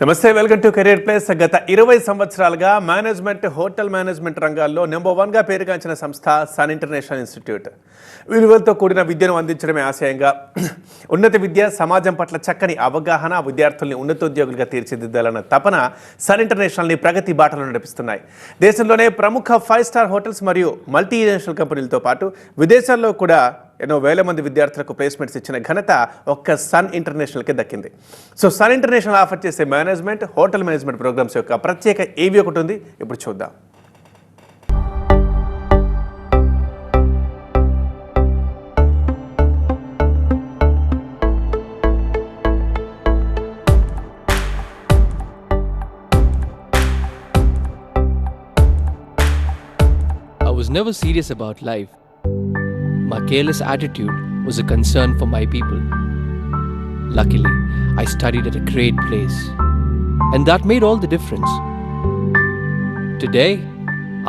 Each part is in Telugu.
నమస్తే, వెల్కమ్ టు కెరీర్ ప్లేస్. గత 20 సంవత్సరాలుగా మేనేజ్మెంట్, హోటల్ మేనేజ్మెంట్ రంగాల్లో నెంబర్ 1గా పేరుగాంచిన సంస్థ సన్ ఇంటర్నేషనల్ ఇన్స్టిట్యూట్. విలువలతో కూడిన విద్యను అందించడమే ఆశయంగా ఉన్నత విద్య, సమాజం పట్ల చక్కని అవగాహన, విద్యార్థుల్ని ఉన్నతోద్యోగులుగా తీర్చిదిద్దాలన్న తపన సన్ ఇంటర్నేషనల్ని ప్రగతి బాటలో నడిపిస్తున్నాయి. దేశంలోనే ప్రముఖ 5 స్టార్ హోటల్స్ మరియు మల్టీనేషనల్ కంపెనీలతో పాటు విదేశాల్లో కూడా ఎన్నో వేల మంది విద్యార్థులకు ప్లేస్మెంట్స్ ఇచ్చిన ఘనత ఒక్క సన్ ఇంటర్నేషనల్కే దక్కింది. సో సన్ ఇంటర్నేషనల్ ఆఫర్ చేసే మేనేజ్మెంట్, హోటల్ మేనేజ్మెంట్ ప్రోగ్రామ్స్ యొక్క ప్రత్యేక ఏవి ఒకటి ఉంది, ఇప్పుడు చూద్దాం. I was never serious about life. My careless attitude was a concern for my people. Luckily, I studied at a great place, and that made all the difference. Today,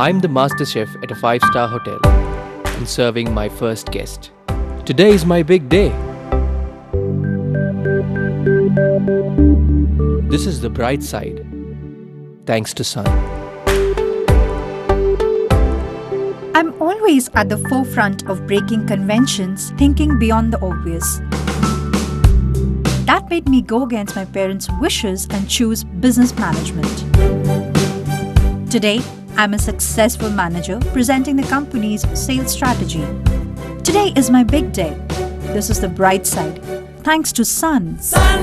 I'm the master chef at a 5-star hotel and serving my first guest. Today is my big day. This is the bright side, thanks to Sun. I'm always at the forefront of breaking conventions, thinking beyond the obvious. That made me go against my parents' wishes and choose business management. Today, I'm a successful manager presenting the company's sales strategy. Today is my big day. This is the bright side, thanks to Sun. Sun,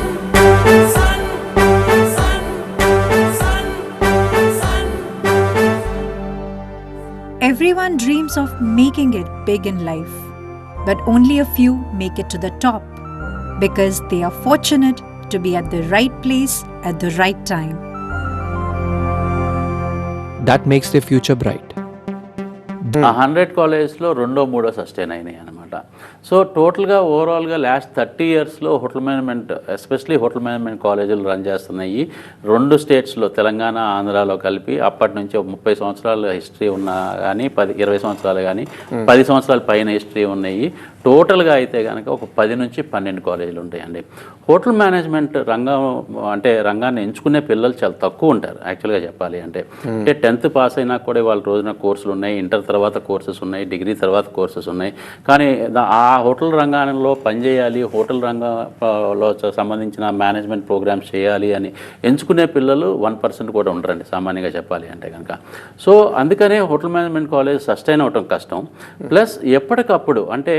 Sun. Everyone dreams of making it big in life, but only a few make it to the top because they are fortunate to be at the right place at the right time. That makes their future bright. 100 కాలేజెస్లో 2-3 సస్టైన్ అయినాయి అనమాట. సో టోటల్గా ఓవరాల్గా లాస్ట్ 30 ఇయర్స్లో hotel management, especially hotel management కాలేజీలు రన్ చేస్తున్నాయి 2 స్టేట్స్లో, తెలంగాణ, ఆంధ్రాలో కలిపి. అప్పటి నుంచి ఒక 30 సంవత్సరాల హిస్టరీ ఉన్నా కానీ, 20 సంవత్సరాలు కానీ, 10 సంవత్సరాల పైన హిస్టరీ ఉన్నాయి. టోటల్గా అయితే కనుక ఒక 10 నుంచి 12 కాలేజీలు ఉంటాయండి. హోటల్ మేనేజ్మెంట్ రంగం అంటే రంగాన్ని ఎంచుకునే పిల్లలు చాలా తక్కువ ఉంటారు యాక్చువల్గా చెప్పాలి అంటే. 10th పాస్ అయినా కూడా వాళ్ళ రోజున కోర్సులు ఉన్నాయి, ఇంటర్ తర్వాత కోర్సెస్ ఉన్నాయి, డిగ్రీ తర్వాత కోర్సెస్ ఉన్నాయి. కానీ ఆ హోటల్ రంగంలో పనిచేయాలి, హోటల్ రంగంలో సంబంధించిన మేనేజ్మెంట్ ప్రోగ్రామ్స్ చేయాలి అని ఎంచుకునే పిల్లలు 1% కూడా ఉండరండి సామాన్యంగా చెప్పాలి అంటే కనుక. సో అందుకనే హోటల్ మేనేజ్మెంట్ కాలేజ్ సస్టైన్ అవటం కష్టం. ప్లస్ ఎప్పటికప్పుడు అంటే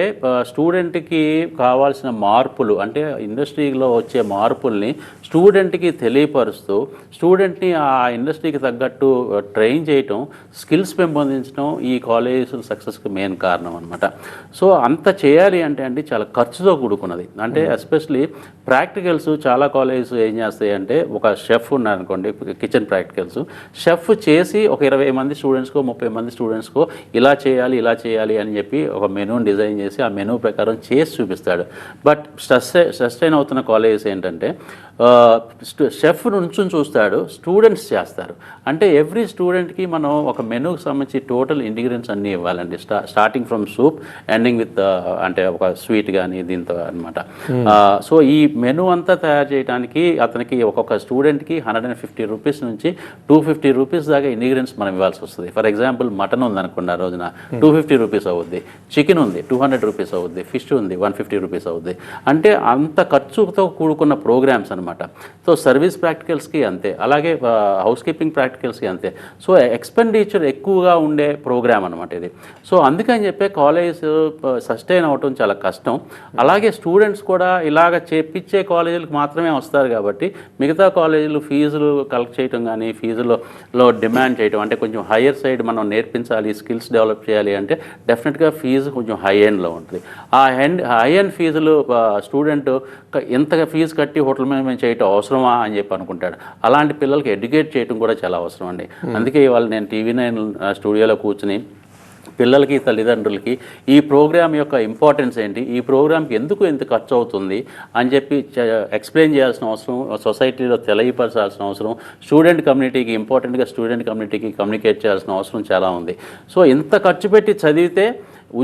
స్టూడెంట్కి కావాల్సిన మార్పులు, అంటే ఇండస్ట్రీలో వచ్చే మార్పుల్ని స్టూడెంట్కి తెలియపరుస్తూ స్టూడెంట్ని ఆ ఇండస్ట్రీకి తగ్గట్టు ట్రైన్ చేయటం, స్కిల్స్ పెంపొందించడం ఈ కాలేజ్ సక్సెస్కి మెయిన్ కారణం అనమాట. సో అంత చేయాలి అంటే అండి చాలా ఖర్చుతో కూడుకున్నది. అంటే ఎస్పెషలీ ప్రాక్టికల్స్ చాలా కాలేజెస్ ఏం చేస్తాయి అంటే, ఒక షెఫ్ ఉన్నారనుకోండి, కిచెన్ ప్రాక్టికల్స్ షెఫ్ చేసి ఒక 20 మంది స్టూడెంట్స్కో 30 మంది స్టూడెంట్స్కో ఇలా చేయాలి అని చెప్పి ఒక మెనూని డిజైన్ చేసి ఆ మెనూ ప్రకారం చేసి చూపిస్తాడు. బట్ సస్టైన్ అవుతున్న కాలేజెస్ ఏంటంటే షెఫ్ నుంచి చూస్తాడు, స్టూడెంట్స్ చేస్తారు. అంటే ఎవ్రీ స్టూడెంట్కి మనం ఒక మెనూకి సంబంధించి టోటల్ ఇంగ్రీడియంట్స్ అన్నీ ఇవ్వాలండి. Starting from soup ending with అంటే ఒక స్వీట్ కానీ దీంతో అనమాట. సో ఈ మెనూ అంతా తయారు చేయడానికి అతనికి ఒక్కొక్క స్టూడెంట్కి 150 రూపీస్ నుంచి 250 రూపీస్ దాకా ఇంగ్రీడియంట్స్ మనం ఇవ్వాల్సి వస్తుంది. ఫర్ ఎగ్జాంపుల్ మటన్ ఉందనుకోండి, ఆ రోజున 250 రూపీస్ అవుద్ది, చికెన్ ఉంది 200 రూపీస్ అవుద్ది, ఫిష్ ఉంది 150 రూపీస్ అవుద్ది. అంటే అంత ఖర్చుతో కూడుకున్న ప్రోగ్రామ్స్ అనమాట. సో సర్వీస్ ప్రాక్టికల్స్కి అంతే, అలాగే హౌస్ కీపింగ్ ప్రాక్టికల్స్కి అంతే. సో ఎక్స్పెండిచర్ ఎక్కువగా ఉండే ప్రోగ్రామ్ అనమాట ఇది. సో అందుకని చెప్పే కాలేజ్ సస్టైన్ అవ్వటం చాలా కష్టం. అలాగే స్టూడెంట్స్ కూడా ఇలాగ చేపించే కాలేజీలకు మాత్రమే వస్తారు కాబట్టి మిగతా కాలేజీలు ఫీజులు కలెక్ట్ చేయటం కానీ, ఫీజులో డిమాండ్ చేయటం, అంటే కొంచెం హయ్యర్ సైడ్ మనం నేర్పించాలి, స్కిల్స్ డెవలప్ చేయాలి అంటే డెఫినెట్గా ఫీజు కొంచెం హై ఎండ్లో ఉంటుంది. ఆ హై ఎండ్ ఫీజులు స్టూడెంట్ ఎంతగా ఫీజు కట్టి హోటల్ మేనేజ్మెంట్ చేయటం అవసరమా అని చెప్పి అనుకుంటాడు. అలాంటి పిల్లలకి ఎడ్యుకేట్ చేయడం కూడా చాలా అవసరం అండి. అందుకే ఇవాళ నేను TV9 స్టూడియోలో కూర్చుని పిల్లలకి, తల్లిదండ్రులకి ఈ ప్రోగ్రామ్ యొక్క ఇంపార్టెన్స్ ఏంటి, ఈ ప్రోగ్రామ్కి ఎందుకు ఎంత ఖర్చు అవుతుంది అని చెప్పి ఎక్స్ప్లెయిన్ చేయాల్సిన అవసరం, సొసైటీలో తెలియపరచాల్సిన అవసరం, స్టూడెంట్ కమ్యూనిటీకి ఇంపార్టెంట్గా స్టూడెంట్ కమ్యూనిటీకి కమ్యూనికేట్ చేయాల్సిన అవసరం చాలా ఉంది. సో ఇంత ఖర్చు పెట్టి చదివితే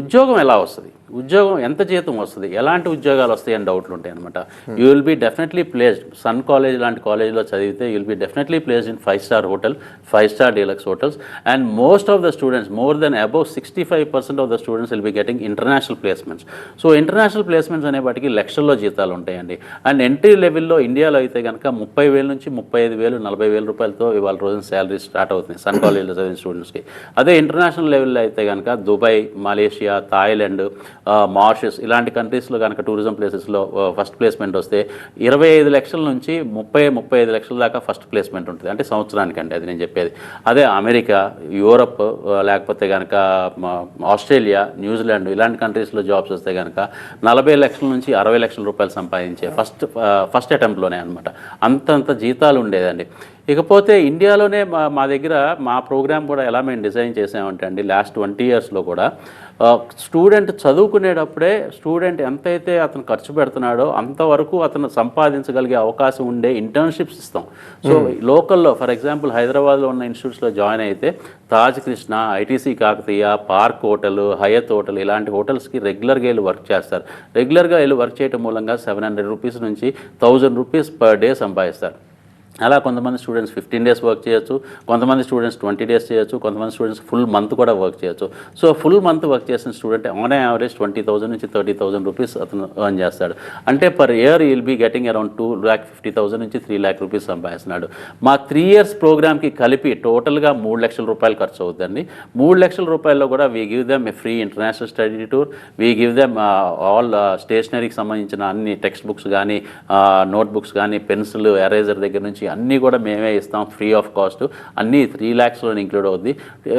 ఉద్యోగం ఎలా వస్తుంది? ఉద్యోగం ఎంత జీతం వస్తుంది, ఎలాంటి ఉద్యోగాలు వస్తాయి అని డౌట్లు ఉంటాయి అనమాట. You will be definitely placed, Sun college లాంటి కాలేజ్లో చదివితే you will be definitely placed in five star hotel, five star deluxe hotels. And most of the students, more than above 65% of the students will be getting international placements. So international placements అనేవాటికి లక్షల్లో జీతాలు ఉంటాయండి. అండ్ ఎంట్రీ లెవెల్లో ఇండియాలో అయితే కనుక 30,000 నుంచి 35,000, 40,000 రూపాయలతో ఇవాళ రోజున శాలరీ స్టార్ట్ అవుతుంది సన్ కాలేజ్లో చదివిన స్టూడెంట్స్కి. అదే ఇంటర్నేషనల్ లెవెల్లో అయితే కనుక దుబాయ్, మలేషియా, థాయిలాండ్, మారిషస్ ఇలాంటి కంట్రీస్లో కనుక టూరిజం ప్లేసెస్లో ఫస్ట్ ప్లేస్మెంట్ వస్తే 25 లక్షల నుంచి 35 లక్షల దాకా ఫస్ట్ ప్లేస్మెంట్ ఉంటుంది, అంటే సంవత్సరానికంటే అది నేను చెప్పేది. అదే అమెరికా, యూరప్, లేకపోతే కనుక ఆస్ట్రేలియా, న్యూజిలాండ్ ఇలాంటి కంట్రీస్లో జాబ్స్ వస్తే కనుక 40 లక్షల నుంచి 60 లక్షల రూపాయలు సంపాదించే ఫస్ట్ అటెంప్ట్లోనే అనమాట. అంతంత జీతాలు ఉండేదండి. ఇకపోతే ఇండియాలోనే మా దగ్గర మా ప్రోగ్రామ్ కూడా ఎలా మేము డిజైన్ చేసామంటే అండి, లాస్ట్ 20 ఇయర్స్లో కూడా స్టూడెంట్ చదువుకునేటప్పుడే స్టూడెంట్ ఎంతైతే అతను ఖర్చు పెడుతున్నాడో అంతవరకు అతను సంపాదించగలిగే అవకాశం ఉండే ఇంటర్న్షిప్స్ ఇస్తాం. సో లోకల్లో ఫర్ ఎగ్జాంపుల్ హైదరాబాద్లో ఉన్న ఇన్స్టిట్యూట్స్లో జాయిన్ అయితే Taj Krishna, ITC Kakatiya, park hotel, Hyatt hotel ఇలాంటి హోటల్స్కి రెగ్యులర్గా వెళ్ళి వర్క్ చేస్తారు. రెగ్యులర్గా వెళ్ళి వర్క్ చేయడం మూలంగా 700 రూపీస్ నుంచి 1000 రూపీస్ పర్ డే సంపాదిస్తారు. అలా కొంతమంది స్టూడెంట్స్ 15 డేస్ వర్క్ చేయొచ్చు, కొంతమంది స్టూడెంట్స్ 20 డేస్ చేయొచ్చు, కొంతమంది స్టూడెంట్స్ ఫుల్ మంత్ కూడా వర్క్ చేయొచ్చు. సో ఫుల్ మంత్ వర్క్ చేసిన స్టూడెంట్ ఆన్ యావరేజ్ 20,000 నుంచి 30,000 రూపీస్ అతను ఎర్న్ చేస్తాడు. అంటే per year will be getting around 2,50,000 నుంచి 3 lakh రూపీస్ సంపాదిస్తున్నాడు. మా 3 years ప్రోగ్రామ్కి కలిపి టోటల్గా 3 లక్షల రూపాయలు ఖర్చు అవుతుందండి. 3 లక్షల రూపాయల్లో కూడా we give them a free international study tour, we give them all స్టేషనరీకి సంబంధించిన అన్ని టెక్స్ట్ బుక్స్ కానీ, నోట్ బుక్స్ కానీ, పెన్సిల్, ఎరేజర్ దగ్గర నుంచి అన్నీ కూడా మేమే ఇస్తాం ఫ్రీ ఆఫ్ కాస్ట్. అన్నీ 3 lakhsలో ఇంక్లూడ్ అవుద్ది.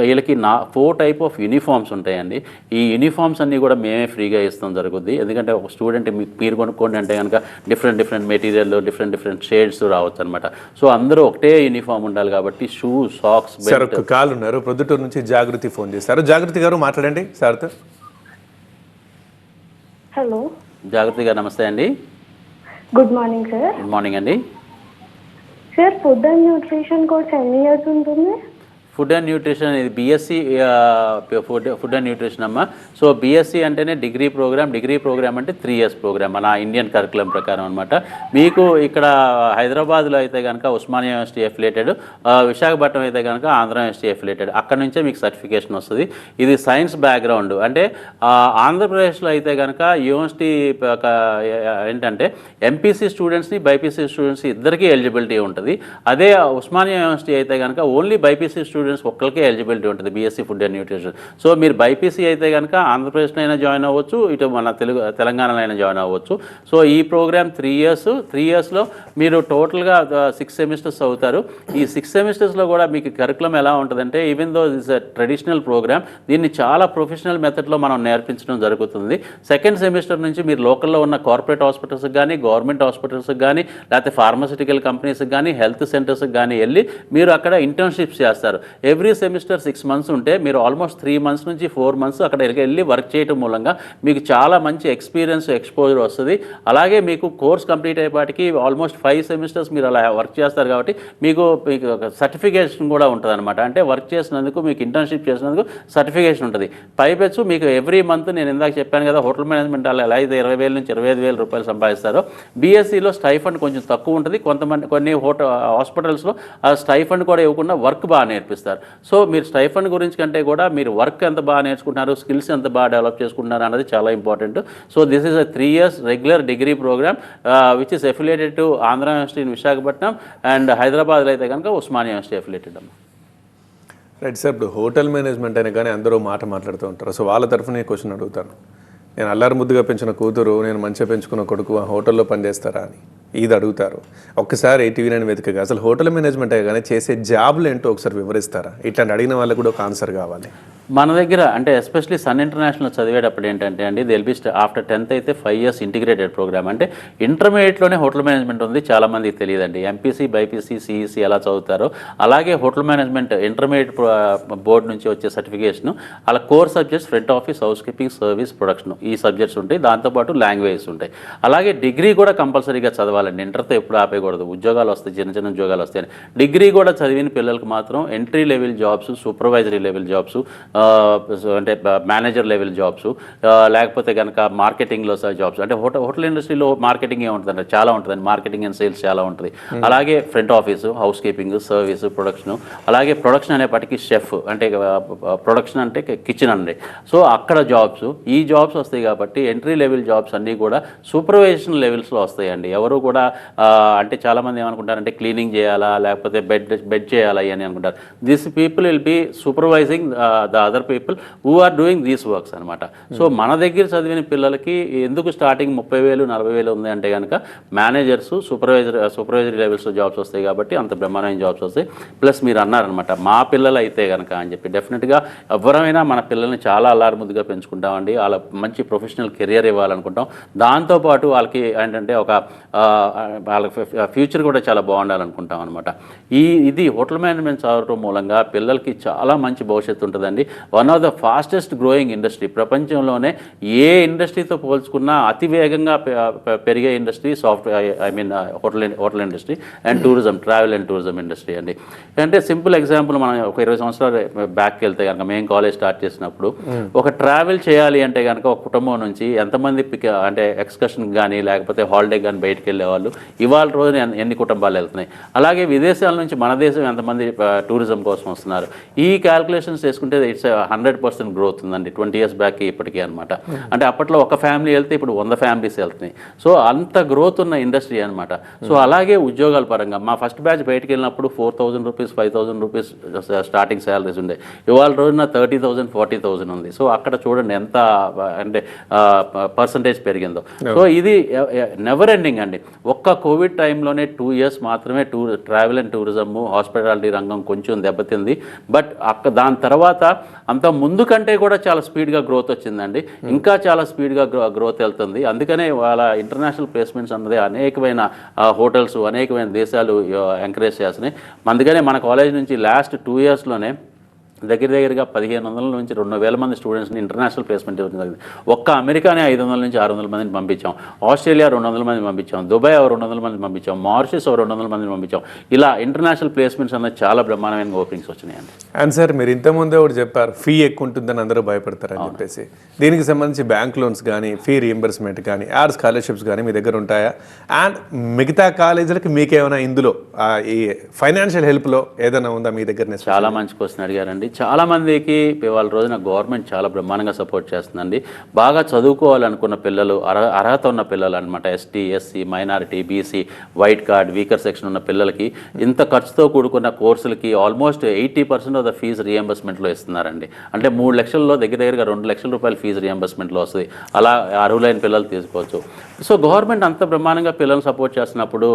వీళ్ళకి 4 type ఆఫ్ యూనిఫామ్స్ ఉంటాయండి. ఈ యూనిఫామ్స్ అన్నీ కూడా మేమే ఫ్రీగా ఇస్తాం జరుగుద్ది. ఎందుకంటే ఒక స్టూడెంట్ మీరు కొనుక్కోండి అంటే కనుక డిఫరెంట్ మెటీరియల్, డిఫరెంట్ షేడ్స్ రావచ్చు అనమాట. సో అందరూ ఒకటే యూనిఫామ్ ఉండాలి కాబట్టి షూ, సాక్స్. సార్ ఒక కాల్ ఉన్నారు, ప్రొద్దుటూరు నుంచి జాగృతి ఫోన్ చేశారు. జాగృతి గారు మాట్లాడండి సార్తో. హలో, జాగృతి గారు నమస్తే అండి. Good morning sir. Good morning అండి. Sir, food and nutrition course ఎన్ని ఇయర్స్ ఉంటుంది? ఫుడ్ అండ్ న్యూట్రిషన్ ఇది బీఎస్సీ ఫుడ్ అండ్ న్యూట్రిషన్ అమ్మ. సో బీఎస్సీ అంటేనే డిగ్రీ ప్రోగ్రామ్ అంటే 3 years ప్రోగ్రామ్ మన ఇండియన్ కరికులం ప్రకారం అనమాట. మీకు ఇక్కడ హైదరాబాద్లో అయితే కనుక ఉస్మానియా యూనివర్సిటీ అఫిలియేటెడ్, విశాఖపట్నం అయితే కనుక ఆంధ్ర యూనివర్సిటీ అఫిలియేటెడ్, అక్కడ నుంచే మీకు సర్టిఫికేషన్ వస్తుంది. ఇది సైన్స్ బ్యాక్గ్రౌండ్. అంటే ఆంధ్రప్రదేశ్లో అయితే కనుక యూనివర్సిటీ ఏంటంటే ఎంపీసీ స్టూడెంట్స్ని, బైపీసీ స్టూడెంట్స్ ఇద్దరికీ ఎలిజిబిలిటీ ఉంటుంది. అదే ఉస్మానియా యూనివర్సిటీ అయితే కనుక ఓన్లీ బైపీసీ స్టూడెంట్స్ ఒక్కరికే ఎలిజిబిలిటీ ఉంటుంది BSc food and nutrition. So మీరు బైపీసీ అయితే కనుక ఆంధ్రప్రదేశ్లో అయినా జాయిన్ అవ్వచ్చు, ఇటు మన తెలంగాణలో అయినా జాయిన్ అవ్వచ్చు. సో ఈ ప్రోగ్రామ్ 3 yearsలో మీరు టోటల్గా 6 semesters అవుతారు. ఈ 6 semestersలో కూడా మీకు కరికులం ఎలా ఉంటుందంటే, even though is a traditional program, దీన్ని చాలా ప్రొఫెషనల్ మెథడ్లో మనం నేర్పించడం జరుగుతుంది. 2nd semester నుంచి మీరు లోకల్లో ఉన్న కార్పొరేట్ హాస్పిటల్స్కి కానీ, గవర్నమెంట్ హాస్పిటల్స్కి కానీ, లేకపోతే ఫార్మాసిటికల్ కంపెనీస్కి కానీ, హెల్త్ సెంటర్స్కి కానీ వెళ్ళి మీరు అక్కడ ఇంటర్న్షిప్స్ చేస్తారు. ఎవ్రీ సెమిస్టర్ 6 months ఉంటే మీరు ఆల్మోస్ట్ 3 months నుంచి 4 months అక్కడ వెళ్ళి వర్క్ చేయడం మూలంగా మీకు చాలా మంచి ఎక్స్పీరియన్స్, ఎక్స్పోజర్ వస్తుంది. అలాగే మీకు కోర్స్ కంప్లీట్ అయ్యేపాటికి ఆల్మోస్ట్ 5 semesters మీరు అలా వర్క్ చేస్తారు కాబట్టి మీకు సర్టిఫికేషన్ కూడా ఉంటుంది అనమాట. అంటే వర్క్ చేసినందుకు, మీకు ఇంటర్న్షిప్ చేసినందుకు సర్టిఫికేషన్ ఉంటుంది. పైపెచ్చు మీకు ఎవ్రీ మంత్ నేను ఇందాక చెప్పాను కదా, హోటల్ మేనేజ్మెంట్ వాళ్ళు ఎలా అయితే 20,000 నుంచి 25,000 రూపాయలు సంపాదిస్తారో, బీఎస్సీలో స్టైఫండ్ కొంచెం తక్కువ ఉంటుంది. కొన్ని హాస్పిటల్స్లో ఆ స్టైఫండ్ కూడా ఇవ్వకుండా వర్క్ బాగా నేర్పిస్తారు. సో మీరు స్టైఫండ్ గురించి కంటే కూడా మీరు వర్క్ ఎంత బాగా నేర్చుకుంటున్నారు, స్కిల్స్ ఎంత బాగా డెవలప్ చేసుకుంటున్నారు అన్నది చాలా important. So this is a 3 years regular degree program which is affiliated to Andhra university in Visakhapatnam and హైదరాబాద్లో అయితే కనుక ఉస్మానియా యూనివర్సిటీ అఫిలియేటెడ్ అమ్మ. రైట్ సార్, ఇప్పుడు హోటల్ మేనేజ్మెంట్ అయినా కానీ అందరూ మాట్లాడుతూ ఉంటారు. సో వాళ్ళ తరఫున నేను క్వశ్చన్ అడుగుతాను. నేను అల్లారు ముద్దుగా పెంచిన కూతురు, నేను మంచిగా పెంచుకున్న కొడుకు ఆ హోటల్లో పనిచేస్తారా అని ఇది అడుగుతారు. ఒక్కసారి ATV9 వెతికగా అసలు హోటల్ మేనేజ్మెంట్ కానీ చేసే జాబ్లు ఏంటో ఒకసారి వివరిస్తారా? ఇట్లాంటి అడిగిన వాళ్ళకి కూడా ఒక ఆన్సర్ కావాలి. మన దగ్గర అంటే ఎస్పెషలీ సన్ ఇంటర్నేషనల్ చదివేటప్పుడు ఏంటంటే అండి, దిల్ బి ఆఫ్టర్ 10th అయితే 5 years ఇంటిగ్రేటెడ్ ప్రోగ్రామ్. అంటే ఇంటర్మీడియట్లోనే హోటల్ మేనేజ్మెంట్ ఉంది, చాలామందికి తెలియదండి. ఎంపీసీ, బైపీసీ, సిఈసీ ఎలా చదువుతారో అలాగే హోటల్ మేనేజ్మెంట్ ఇంటర్మీడియట్ బోర్డు నుంచి వచ్చే సర్టిఫికేషన్. అలా core subjects front office, house keeping, service, production ఈ సబ్జెక్ట్స్ ఉంటాయి, దాంతోపాటు లాంగ్వేజెస్ ఉంటాయి. అలాగే డిగ్రీ కూడా కంపల్సరీగా చదవాలండి. ఇంటర్తో ఎప్పుడు ఆపేయకూడదు. ఉద్యోగాలు వస్తాయి, చిన్న చిన్న ఉద్యోగాలు వస్తాయి. డిగ్రీ కూడా చదివిన పిల్లలకు మాత్రం entry level jobs, supervisory level jobs, అంటే మేనేజర్ లెవెల్ జాబ్స్, లేకపోతే కనుక మార్కెటింగ్లో జాబ్స్. అంటే హోటల్ ఇండస్ట్రీలో మార్కెటింగ్ ఏముంటుందంటే చాలా ఉంటుందండి. మార్కెటింగ్ అండ్ సేల్స్ చాలా ఉంటుంది. అలాగే front office, house keeping, service, production. అలాగే ప్రొడక్షన్ అనేప్పటికీ షెఫ్, అంటే ప్రొడక్షన్ అంటే కిచెన్ అండి. సో అక్కడ జాబ్స్, ఈ జాబ్స్ వస్తాయి కాబట్టి ఎంట్రీ లెవెల్ జాబ్స్ అన్నీ కూడా సూపర్వైజేషన్ లెవెల్స్లో వస్తాయండి. ఎవరు కూడా అంటే చాలామంది ఏమనుకుంటారంటే క్లీనింగ్ చేయాలా, లేకపోతే బెడ్ చేయాలా అని అనుకుంటారు. This people will be supervising the other people who are doing these works అనమాట. సో మన దగ్గర చదివిన పిల్లలకి ఎందుకు స్టార్టింగ్ 30,000, 40,000 ఉంది అంటే కనుక మేనేజర్స్, సూపర్వైజరీ లెవెల్స్ జాబ్స్ వస్తాయి కాబట్టి అంత బ్రహ్మాండమైన జాబ్స్ వస్తాయి. ప్లస్ మీరు అన్నారనమాట మా పిల్లలు అయితే కనుక అని చెప్పి, డెఫినెట్గా ఎవరైనా మన పిల్లల్ని చాలా అల్లారుముద్దుగా పెంచుకుంటామండి. వాళ్ళ మంచి ప్రొఫెషనల్ కెరియర్ ఇవ్వాలనుకుంటాం. దాంతోపాటు వాళ్ళకి ఏంటంటే ఒక వాళ్ళ ఫ్యూచర్ కూడా చాలా బాగుండాలనుకుంటాం అనమాట. ఇది హోటల్ మేనేజ్మెంట్ చదవడం మూలంగా పిల్లలకి చాలా మంచి భవిష్యత్తు ఉంటుందండి. One of the fastest growing industry ప్రపంచంలోనే. ఏ ఇండస్ట్రీతో పోల్చుకున్నా అతి వేగంగా పెరిగే industry hotel industry and tourism, travel and tourism industry అండి. అంటే సింపుల్ ఎగ్జాంపుల్, మనం ఒక 20 సంవత్సరాలు బ్యాక్కి వెళ్తే కనుక, మేము కాలేజ్ స్టార్ట్ చేసినప్పుడు ఒక ట్రావెల్ చేయాలి అంటే కనుక ఒక కుటుంబం నుంచి ఎంతమంది అంటే ఎక్స్కర్షన్ కానీ లేకపోతే హాలిడే కానీ బయటకు వెళ్ళేవాళ్ళు, ఇవాళ రోజున ఎన్ని కుటుంబాలు వెళ్తున్నాయి. అలాగే విదేశాల నుంచి మన దేశం ఎంతమంది టూరిజం కోసం వస్తున్నారు. ఈ క్యాల్కులేషన్స్ చేసుకుంటే ఇట్స్ 100% గ్రోత్ ఉందండి 20 years బ్యాక్ ఇప్పటికీ అనమాట. అంటే అప్పట్లో ఒక ఫ్యామిలీ వెళ్తే ఇప్పుడు 100 ఫ్యామిలీస్ వెళ్తున్నాయి. సో అంత గ్రోత్ ఉన్న ఇండస్ట్రీ అనమాట. సో అలాగే ఉద్యోగాల పరంగా మా ఫస్ట్ బ్యాచ్ బయటకు వెళ్ళినప్పుడు 4,000 రూపీస్, 5,000 రూపీస్ స్టార్టింగ్ శాలరీస్ ఉండే. ఇవాళ రోజున 30,000, 40,000 ఉంది. సో అక్కడ చూడండి ఎంత అంటే పర్సంటేజ్ పెరిగిందో. సో ఇది నెవర్ ఎండింగ్ అండి. ఒక్క కోవిడ్ టైంలోనే 2 years మాత్రమే ట్రావెల్ అండ్ టూరిజము, హాస్పిటాలిటీ రంగం కొంచెం దెబ్బతింది. బట్ దాని తర్వాత అంత ముందు కంటే కూడా చాలా స్పీడ్గా గ్రోత్ వచ్చిందండి. ఇంకా చాలా స్పీడ్గా గ్రోత్ వెళ్తుంది. అందుకనే వాళ్ళ ఇంటర్నేషనల్ ప్లేస్మెంట్స్ అన్నది అనేకమైన హోటల్స్, అనేకమైన దేశాలు ఎంకరేజ్ చేస్తున్నాయి. అందుకనే మన కాలేజ్ నుంచి లాస్ట్ 2 yearsలోనే దగ్గరగా 1,500 నుంచి 2,000 మంది స్టూడెంట్స్ని ఇంటర్నేషనల్ ప్లేస్మెంట్ ఇవ్వడం జరిగింది. ఒక్క అమెరికానే 500 నుంచి 600 మందిని పంపించాం. ఆస్ట్రేలియా 200 మందిని పంపించాం. దుబాయ్ 200 మందిని పంపించాం. మారిషస్ 200 మందిని పంపించాం. ఇలా ఇంటర్నేషనల్ ప్లేస్మెంట్స్ అనేది చాలా బ్రహ్మాండమైన ఓపెనింగ్స్ వచ్చినాయండి. అండ్ సార్, మీరు ఇంతకుముందే ఒకటి చెప్పారు, ఫీ ఎక్కువ ఉంటుందని అందరూ భయపడతారని చెప్పేసి. దీనికి సంబంధించి బ్యాంక్ లోన్స్ కానీ, ఫీ రీఎంబర్స్మెంట్ కానీ, యాడ్ స్కాలర్షిప్స్ కానీ మీ దగ్గర ఉంటాయా? అండ్ మిగతా కాలేజీలకి మీకేమైనా ఇందులో ఈ ఫైనాన్షియల్ హెల్ప్లో ఏదైనా ఉందా మీ దగ్గర? చాలా మంచి క్వశ్చన్ అడిగారండి. చాలా మందికి ఇవాళ రోజున గవర్నమెంట్ చాలా బ్రహ్మాండంగా సపోర్ట్ చేస్తుందండి. బాగా చదువుకోవాలనుకున్న పిల్లలు, అర్హత ఉన్న పిల్లలు అనమాట, ST, SC, minority, BC, white card, weaker section ఉన్న పిల్లలకి ఇంత ఖర్చుతో కూడుకున్న కోర్సులకి ఆల్మోస్ట్ 80% ఆఫ్ ద ఫీజు రియంబర్స్మెంట్లో ఇస్తున్నారండి. అంటే 3 లక్షల్లో దగ్గరగా 2 లక్షల రూపాయలు ఫీజు రియంబర్స్మెంట్లో వస్తుంది. అలా అర్హులైన పిల్లలు తీసుకోవచ్చు. సో గవర్నమెంట్ అంత బ్రహ్మాండంగా పిల్లల్ని సపోర్ట్ చేస్తున్నప్పుడు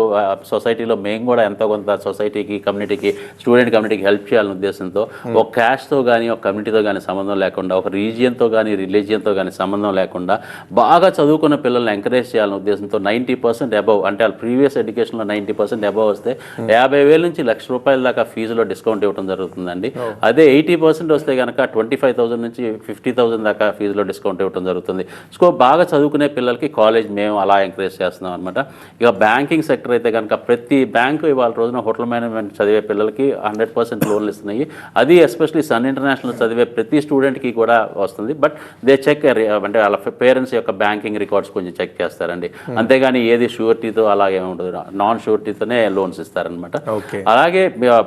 సొసైటీలో మేము కూడా ఎంతో కొంత సొసైటీకి, కమ్యూనిటీకి, స్టూడెంట్ కమ్యూనిటీకి హెల్ప్ చేయాలనే ఉద్దేశంతో ఒక క్యాస్ట్తో కానీ, ఒక కమ్యూనిటీతో కానీ సంబంధం లేకుండా, ఒక రీజియన్తో కానీ, రిలీజియన్తో కానీ సంబంధం లేకుండా బాగా చదువుకున్న పిల్లల్ని ఎంకరేజ్ చేయాలనే ఉద్దేశంతో 90% అబవ్, అంటే వాళ్ళ ప్రీవియస్ ఎడ్యుకేషన్లో 90% అబవ్ వస్తే 50,000 నుంచి ₹1,00,000 దాకా ఫీజులో డిస్కౌంట్ ఇవ్వడం జరుగుతుందండి. అదే 80% వస్తే కనుక 25,000 నుంచి 50,000 దాకా ఫీజులో డిస్కౌంట్ ఇవ్వడం జరుగుతుంది. సో బాగా చదువుకునే పిల్లలకి కాలేజ్ మేము అలా ఎంకరేజ్ చేస్తున్నాం అనమాట. ఇక బ్యాంకింగ్ సెక్టర్ అయితే కనుక ప్రతి బ్యాంకు ఇవాళ రోజున హోటల్ మేనేజ్మెంట్ చదివే పిల్లలకి 100% లోన్లు ఇస్తున్నాయి. అది ఎస్పెషలీ సన్ ఇంటర్నేషనల్ చదివే ప్రతి స్టూడెంట్కి కూడా వస్తుంది. బట్ దే చెక్, అంటే వాళ్ళ పేరెంట్స్ యొక్క బ్యాంకింగ్ రికార్డ్స్ కొంచెం చెక్ చేస్తారండి. అంతేగాని ఏది షూరిటీతో అలాగే ఉంటుంది, నాన్ షూరిటీతోనే లోన్స్ ఇస్తారనమాట. అలాగే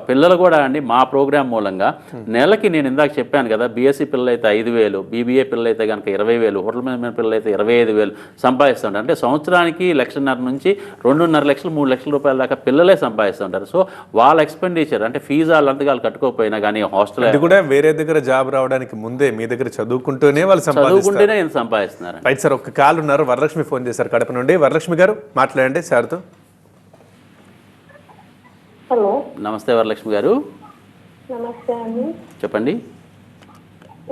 పిల్లలు కూడా అండి మా ప్రోగ్రామ్ మూలంగా నెలకి, నేను ఇందాక చెప్పాను కదా, బీఎస్సీ పిల్లలు అయితే 5,000, బీబీఏ పిల్లలు అయితే కనుక 20,000, హోటల్ మేనేజ్మెంట్ పిల్లలు అయితే 25,000 సంపాదిస్తుంటారు. అంటే సంవత్సరానికి 1,50,000 నుంచి 2.5 లక్షలు, 3 లక్షల రూపాయల దాకా పిల్లలే సంపాదిస్తుంటారు. సో వాళ్ళ ఎక్స్పెండిచర్, అంటే ఫీజు వాళ్ళంతగా వాళ్ళు కట్టుకోకపోయినా కానీ హాస్టల్ కూడా వేరే దగ్గర జాబ్ రావడానికి ముందే మీ దగ్గర చదువుకుంటూనే వాళ్ళు చదువుకుంటూనే సంపాదిస్తున్నారు. రైట్ సార్, ఒక కాల్ ఉన్నారు, వరలక్ష్మి ఫోన్ చేశారు కడప నుండి. వరలక్ష్మి గారు మాట్లాడండి సార్తో. హలో, నమస్తే వరలక్ష్మి గారు. నమస్తే అండి, చెప్పండి.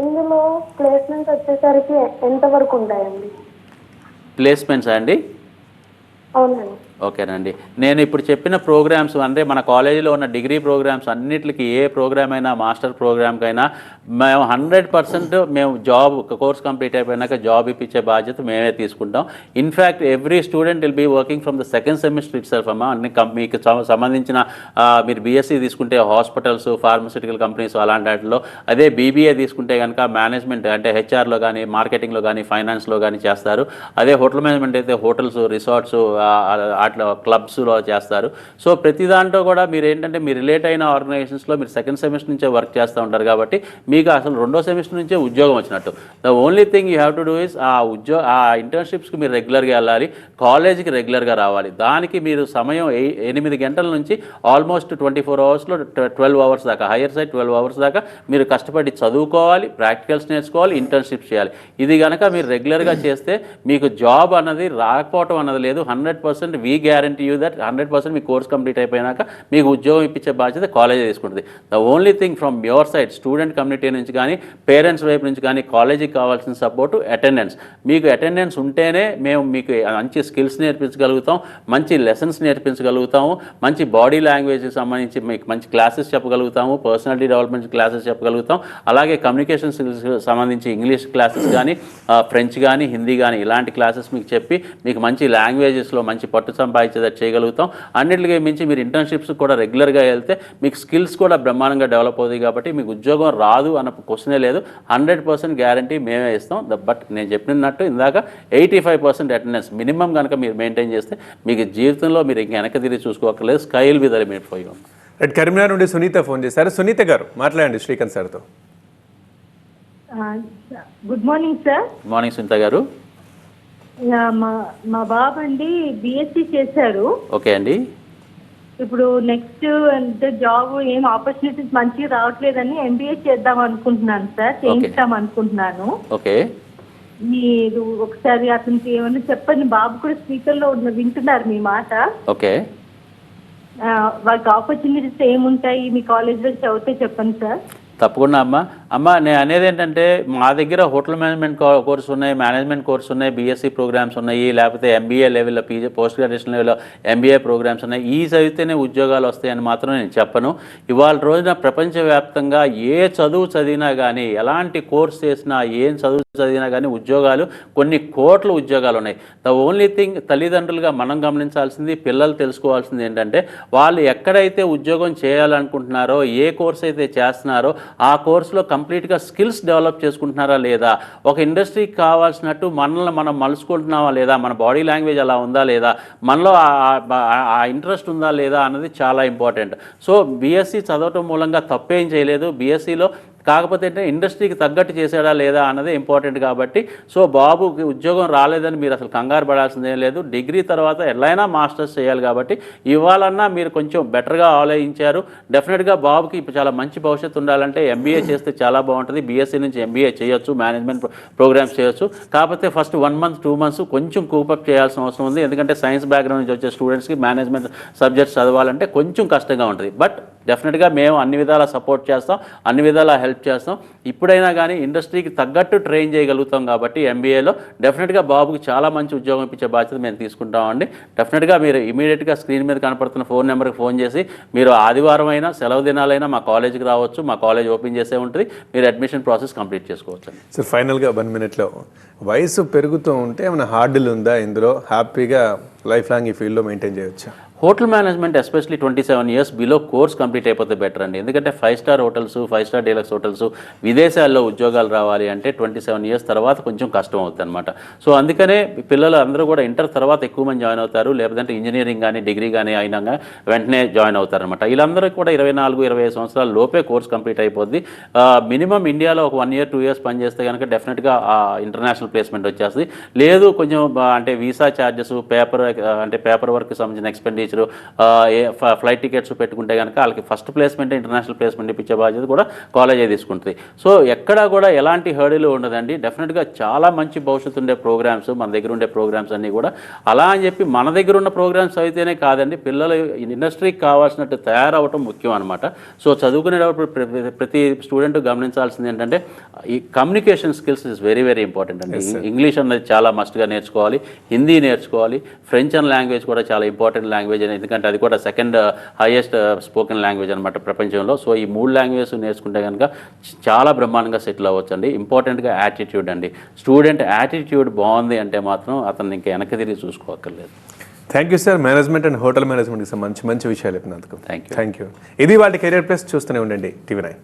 ఇందులో ప్లేస్మెంట్స్ వచ్చేసరికి ఎంత వరకు ఉంటాయండి? ప్లేస్మెంట్స్ అండి? అవునండి. ఓకేనండి. నేను ఇప్పుడు చెప్పిన ప్రోగ్రామ్స్ అంటే మన కాలేజీలో ఉన్న డిగ్రీ ప్రోగ్రామ్స్ అన్నిటికీ ఏ ప్రోగ్రామ్ అయినా మాస్టర్ ప్రోగ్రామ్కైనా మేము 100% మేము జాబ్ కోర్స్ కంప్లీట్ అయిపోయినాక జాబ్ ఇప్పించే బాధ్యత మేమే తీసుకుంటాం. In fact every student will be working from the second semester itself అమ్మా. అన్ని మీకు సంబంధించిన మీరు బీఎస్సీ తీసుకుంటే హాస్పిటల్స్, ఫార్మస్యూటికల్ కంపెనీస్ అలాంటి వాటిలో, అదే బీబీఏ తీసుకుంటే కనుక మేనేజ్మెంట్ అంటే హెచ్ఆర్లో కానీ, మార్కెటింగ్లో కానీ, ఫైనాన్స్లో కానీ చేస్తారు. అదే హోటల్ మేనేజ్మెంట్ అయితే హోటల్స్, రిసార్ట్స్, అట్లా క్లబ్స్లో చేస్తారు. సో ప్రతి దాంట్లో కూడా మీరు ఏంటంటే మీరు రిలేట్ అయిన ఆర్గనైజేషన్స్లో మీరు సెకండ్ సెమిస్టర్ నుంచే వర్క్ చేస్తూ ఉంటారు కాబట్టి మీకు అసలు రెండో సెమిస్టర్ నుంచే ఉద్యోగం వచ్చినట్టు. The only thing you have to do is ఆ ఇంటర్న్షిప్స్కి మీరు రెగ్యులర్గా వెళ్ళాలి, కాలేజీకి రెగ్యులర్గా రావాలి. దానికి మీరు సమయం 8 గంటల నుంచి ఆల్మోస్ట్ 24 అవర్స్లో 12 అవర్స్ దాకా, హైయర్ సైడ్ 12 అవర్స్ దాకా మీరు కష్టపడి చదువుకోవాలి, ప్రాక్టికల్స్ నేర్చుకోవాలి, ఇంటర్న్షిప్స్ చేయాలి. ఇది కనుక మీరు రెగ్యులర్గా చేస్తే మీకు జాబ్ అన్నది రాకపోవటం అన్నది లేదు. 100% we guarantee you that 100% me course complete అయిపోయినాక మీకు ఉద్యోగం ఇప్పించే బాధ్యత కాలేజీ తీసుకుంటుంది. The only thing from your side student community నుంచి కానీ, పేరెంట్స్ వైపు నుంచి కానీ కాలేజీకి కావాల్సిన సపోర్టు అటెండెన్స్. మీకు అటెండెన్స్ ఉంటేనే మేము మీకు మంచి స్కిల్స్ నేర్పించగలుగుతాం, మంచి లెసన్స్ నేర్పించగలుగుతాము, మంచి బాడీ లాంగ్వేజ్కి సంబంధించి మీకు మంచి క్లాసెస్ చెప్పగలుగుతాము, పర్సనాలిటీ డెవలప్మెంట్ క్లాసెస్ చెప్పగలుగుతాం. అలాగే కమ్యూనికేషన్ స్కిల్స్ సంబంధించి ఇంగ్లీష్ క్లాసెస్ కానీ, ఫ్రెంచ్ కానీ, హిందీ కానీ ఇలాంటి క్లాసెస్ మీకు చెప్పి మీకు మంచి లాంగ్వేజెస్లో మంచి పట్టు సంపాదించేది చేయగలుగుతాం. అన్నింటికి మించి మీరు ఇంటర్న్షిప్స్ కూడా రెగ్యులర్గా వెళ్తే మీకు స్కిల్స్ కూడా బ్రహ్మాండంగా డెవలప్ అవుతాయి. కాబట్టి మీకు ఉద్యోగం రాదు అన్న క్వశ్చనే లేదు. 100% గ్యారంటీ మేమే ఇస్తాం. బట్ నేను చెప్పినట్టు ఇందాక 85% అటెండెన్స్ మినిమం కనుక మీరు మెయింటైన్ చేస్తే మీకు జీవితంలో మీరు ఇంక వెనక తిరిగి చూసుకోకర్లేదు. Sky will be the limit for you. Right, Karimnagar నుండి సునీత ఫోన్ చేశారు. సునీత గారు మాట్లాడండి శ్రీకాంత్ సార్తో. Good morning sir. Good morning Sunitha గారు. మా బాబు అండి బిఎస్సి చేశారు. ఓకే అండి. ఇప్పుడు నెక్స్ట్ అంటే జాబ్ ఏం ఆపర్చునిటీస్ మంచిగా రావట్లేదని ఎంబీఏ చేద్దాం అనుకుంటున్నాను సార్, చేయిస్తాం అనుకుంటున్నాను. ఓకే, మీరు ఒకసారి అతనికి ఏమన్నా చెప్పండి. బాబు కూడా స్పీకర్లో వింటున్నారు మీ మాట. ఓకే, వాళ్ళకి ఆపర్చునిటీస్ ఏముంటాయి మీ కాలేజ్లో చదివితే చెప్పండి సార్. తప్పకుండా అమ్మ నేను అనేది ఏంటంటే మా దగ్గర హోటల్ మేనేజ్మెంట్ కోర్స్ ఉన్నాయి, మేనేజ్మెంట్ కోర్స్ ఉన్నాయి, బీఎస్సీ ప్రోగ్రామ్స్ ఉన్నాయి, లేకపోతే ఎంబీఏ లెవెల్లో పీజీ పోస్ట్ గ్రాడ్యుయేషన్ లెవెల్లో ఎంబీఏ ప్రోగ్రామ్స్ ఉన్నాయి. ఈ చదివితేనే ఉద్యోగాలు వస్తాయని మాత్రం నేను చెప్పను. ఇవాళ రోజున ప్రపంచవ్యాప్తంగా ఏ చదువు చదివినా కానీ, ఎలాంటి కోర్స్ చేసినా, ఏం చదువు చదివినా కానీ ఉద్యోగాలు కొన్ని కోట్ల ఉద్యోగాలు ఉన్నాయి. ద ఓన్లీ థింగ్ తల్లిదండ్రులుగా మనం గమనించాల్సింది, పిల్లలు తెలుసుకోవాల్సింది ఏంటంటే వాళ్ళు ఎక్కడైతే ఉద్యోగం చేయాలనుకుంటున్నారో, ఏ కోర్స్ అయితే చేస్తున్నారో ఆ కోర్సులో కంప్లీట్గా స్కిల్స్ డెవలప్ చేసుకుంటున్నారా లేదా, ఒక ఇండస్ట్రీకి కావాల్సినట్టు మనల్ని మనం మలుచుకుంటున్నావా లేదా, మన బాడీ లాంగ్వేజ్ అలా ఉందా లేదా, మనలో ఆ ఇంట్రెస్ట్ ఉందా లేదా అన్నది చాలా ఇంపార్టెంట్. సో బీఎస్సీ చదవటం మూలంగా తప్పేం చేయలేదు. బీఎస్సీలో కాకపోతే అంటే ఇండస్ట్రీకి తగ్గట్టు చేశాడా లేదా అన్నది ఇంపార్టెంట్. కాబట్టి సో బాబుకి ఉద్యోగం రాలేదని మీరు అసలు కంగారు పడాల్సిందేం లేదు. డిగ్రీ తర్వాత ఎట్లయినా మాస్టర్స్ చేయాలి కాబట్టి ఇవ్వాలన్నా మీరు కొంచెం బెటర్గా ఆలోచించారు. డెఫినెట్గా బాబుకి ఇప్పుడు చాలా మంచి భవిష్యత్తు ఉండాలంటే ఎంబీఏ చేస్తే చాలా బాగుంటుంది. బీఎస్సీ నుంచి ఎంబీఏ చేయొచ్చు, మేనేజ్మెంట్ ప్రోగ్రామ్స్ చేయొచ్చు. కాకపోతే ఫస్ట్ 1 month 2 months కొంచెం కూపప్ చేయాల్సిన అవసరం ఉంది. ఎందుకంటే సైన్స్ బ్యాక్గ్రౌండ్ నుంచి వచ్చే స్టూడెంట్స్కి మేనేజ్మెంట్ సబ్జెక్ట్స్ చదవాలంటే కొంచెం కష్టంగా ఉంటుంది. బట్ డెఫినెట్గా మేము అన్ని విధాలా సపోర్ట్ చేస్తాం, అన్ని విధాలా హెల్ప్ చేస్తాం. ఇప్పుడైనా కానీ ఇండస్ట్రీకి తగ్గట్టు ట్రైన్ చేయగలుగుతాం కాబట్టి ఎంబీఏలో డెఫినెట్గా బాబుకి చాలా మంచి ఉద్యోగం ఇప్పించే బాధ్యత మేము తీసుకుంటామండి. డెఫినెట్గా మీరు ఇమీడియట్గా స్క్రీన్ మీద కనపడుతున్న ఫోన్ నెంబర్కి ఫోన్ చేసి మీరు ఆదివారం అయినా సెలవు దినాలైనా మా కాలేజీకి రావచ్చు. మా కాలేజ్ ఓపెన్ చేసే ఉంటుంది. మీరు అడ్మిషన్ ప్రాసెస్ కంప్లీట్ చేసుకోవచ్చు. సార్ ఫైనల్గా 1 minute వయసు పెరుగుతూ ఉంటే ఏమైనా హార్డులు ఉందా ఇందులో? హ్యాపీగా లైఫ్ లాంగ్ ఈ ఫీల్డ్లో మెయింటైన్ చేయొచ్చా? Hotel management especially 27 years below course complete అయిపోతే బెటర్ అండి. ఎందుకంటే 5 star hotels, 5 star deluxe hotels విదేశాల్లో ఉద్యోగాలు రావాలి అంటే 27 years తర్వాత కొంచెం కష్టం అవుతుంది అనమాట. సో అందుకనే పిల్లలు అందరూ కూడా ఇంటర్ తర్వాత ఎక్కువ మంది జాయిన్ అవుతారు. లేకపోతే ఇంజనీరింగ్ కానీ డిగ్రీ కానీ అయినా వెంటనే జాయిన్ అవుతారనమాట. వీళ్ళందరూ కూడా 24-25 సంవత్సరాల లోపే కోర్స్ కంప్లీట్ అయిపోద్ది. మినిమం ఇండియాలో ఒక 1 year 2 years పనిచేస్తే కనుక డెఫినెట్గా ఇంటర్నేషనల్ ప్లేస్మెంట్ వచ్చేస్తుంది. లేదు కొంచెం అంటే వీసా ఛార్జెస్, పేపర్ వర్క్ సంబంధించిన ఎక్స్పెండిచర్ టీచరు ఫ్లైట్ టికెట్స్ పెట్టుకుంటే కనుక వాళ్ళకి ఫస్ట్ ప్లేస్మెంట్ ఇంటర్నేషనల్ ప్లేస్మెంట్ ఇప్పించే బాధ్యత కూడా కాలేజే తీసుకుంటుంది. సో ఎక్కడా కూడా ఎలాంటి హర్డీలు ఉండదండి. డెఫినెట్గా చాలా మంచి భవిష్యత్తు ఉండే ప్రోగ్రామ్స్ మన దగ్గర ఉండే ప్రోగ్రామ్స్ అన్నీ కూడా. అలా అని చెప్పి మన దగ్గర ఉన్న ప్రోగ్రామ్స్ అయితేనే కాదండి, పిల్లలు ఇండస్ట్రీకి కావాల్సినట్టు తయారవటం ముఖ్యం అనమాట. సో చదువుకునేటప్పుడు ప్రతి స్టూడెంట్ గమనించాల్సింది ఏంటంటే ఈ communication skills is very very important అండి. ఇంగ్లీష్ అనేది చాలా మస్ట్గా నేర్చుకోవాలి, హిందీ నేర్చుకోవాలి, ఫ్రెంచ్ అనే లాంగ్వేజ్ కూడా చాలా ఇంపార్టెంట్ లాంగ్వేజ్ అని, ఎందుకంటే అది కూడా సెకండ్ హైయెస్ట్ స్పోకెన్ లాంగ్వేజ్ అనమాట ప్రపంచంలో. సో ఈ 3 లాంగ్వేజెస్ నేర్చుకుంటే కనుక చాలా బ్రహ్మాండంగా సెటిల్ అవ్వచ్చు అండి. ఇంపార్టెంట్గా యాటిట్యూడ్ అండి. స్టూడెంట్ యాటిట్యూడ్ బాగుంది అంటే మాత్రం అతను ఇంకా వెనక్కి తిరిగి చూసుకోక్కర్లేదు. Thank you sir. Management and hotel మేనేజ్మెంట్కి మంచి విషయాలు చెప్పినందుకు థ్యాంక్ యూ. Thank you. ఇది వాళ్ళ కెరియర్ ప్లస్. చూస్తూనే ఉండండి TV9.